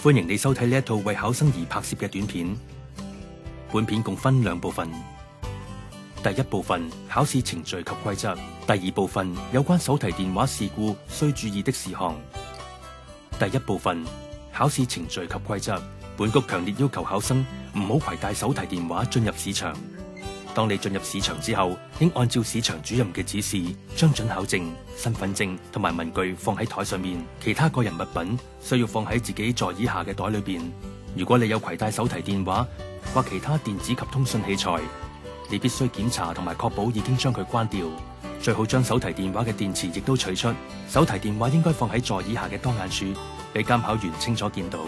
歡迎你收睇呢一套為考生而拍攝嘅短片。本片共分兩部分。第一部分考試程序及規則，第二部分有關手提電話事故需注意的事項。第一部分考試程序及規則，本局強烈要求考生唔好攜帶手提電話進入試場。當你進入試場之後，應按照試場主任嘅指示，將准考證、身份證同埋文具放喺台上面，其他個人物品需要放喺自己座椅下嘅袋裏邊。如果你有攜帶手提電話或其他電子及通訊器材，你必須檢查同埋確保已經將佢關掉。最好將手提電話嘅電池亦都取出。手提電話應該放喺座椅下嘅當眼處，俾監考員清楚見到。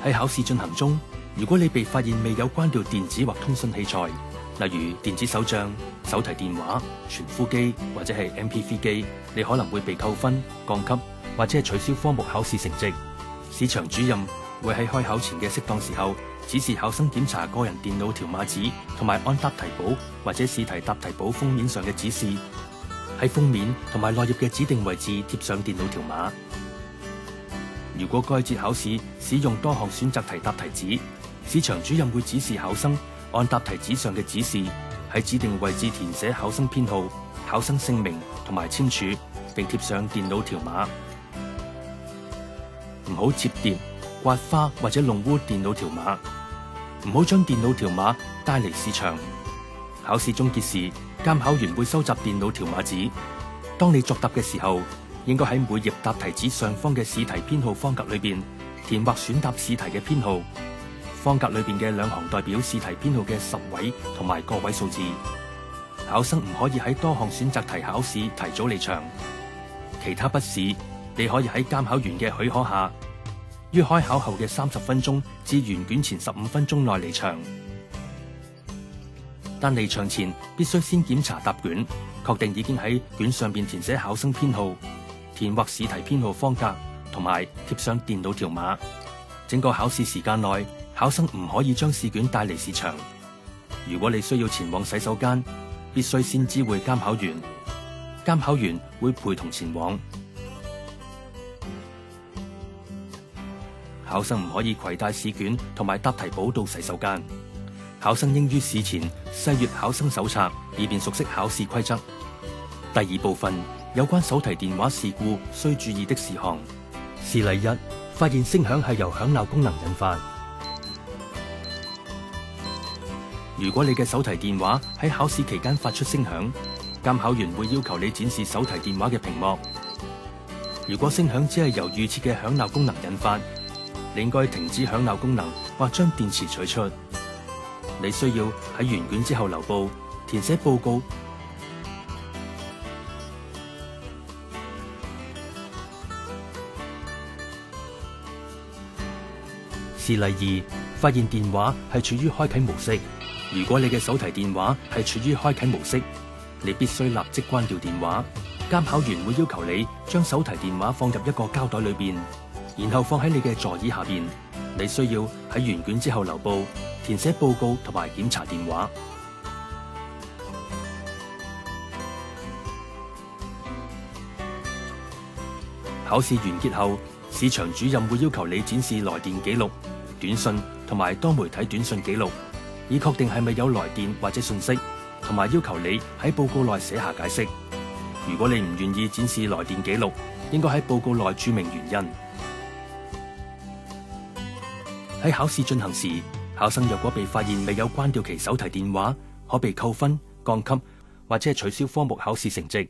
喺考試進行中，如果你被發現未有關掉電子或通訊器材，例如電子手帳、手提電話、傳呼機或者係 MP3 機，你可能會被扣分、降級或者係取消科目考試成績。試場主任會喺開考前嘅適當時候指示考生檢查個人電腦條碼紙，同埋按答題簿或者試題答題簿封面上嘅指示，喺封面同埋內頁嘅指定位置貼上電腦條碼。如果該節考試使用多項選擇題答題紙，試場主任會指示考生按答題紙上嘅指示喺指定位置填寫考生編號、考生姓名同埋簽署，並貼上電腦條碼。唔好摺疊、刮花或者弄污電腦條碼。唔好將電腦條碼帶嚟試場。考試終結時，監考員會收集電腦條碼紙。當你作答嘅時候，應該喺每頁答題紙上方嘅試題編號方格裏邊填或選答試題嘅編號。方格裏邊嘅兩行代表試題編號嘅10位同埋個位數字。考生唔可以喺多項選擇題考試提早離場。其他筆試，你可以喺監考員嘅許可下，於開考後嘅30分鐘至完卷前15分鐘內離場。但離場前必須先檢查答卷，確定已經喺卷上邊填寫考生編號、填劃試題編號方格同埋貼上電腦條碼。整個考試時間內，考生唔可以將試卷帶離試場。如果你需要前往洗手間，必須先知會監考員，監考員會陪同前往。考生唔可以攜帶試卷同埋答題簿到洗手間。考生應於試前細閱考生手冊，以便熟悉考試規則。第二部分有關手提電話事故需注意的事項。事例1：發現聲響係由響鬧功能引發。如果你嘅手提電話喺考試期間發出聲響，監考員會要求你展示手提電話嘅屏幕。如果聲響只係由預設嘅響鬧功能引發，你應該停止響鬧功能或將電池取出。你需要喺完卷之後留步，填寫報告。事例2：發現電話係處於開啟模式。如果你嘅手提電話係處於開啟模式，你必須立即關掉電話。監考員會要求你將手提電話放入一個膠袋裏邊，然後放喺你嘅座椅下邊。你需要喺完卷之後留步，填寫報告同埋檢查電話。考試完結後，試場主任會要求你展示來電記錄、短信同埋多媒體短信記錄，以確定係咪有來電或者信息，同埋要求你喺報告內寫下解釋。如果你唔願意展示來電記錄，應該喺報告內註明原因。喺考試進行時，考生若果被發現未有關掉其手提電話，可被扣分、降級或者取消科目考試成績。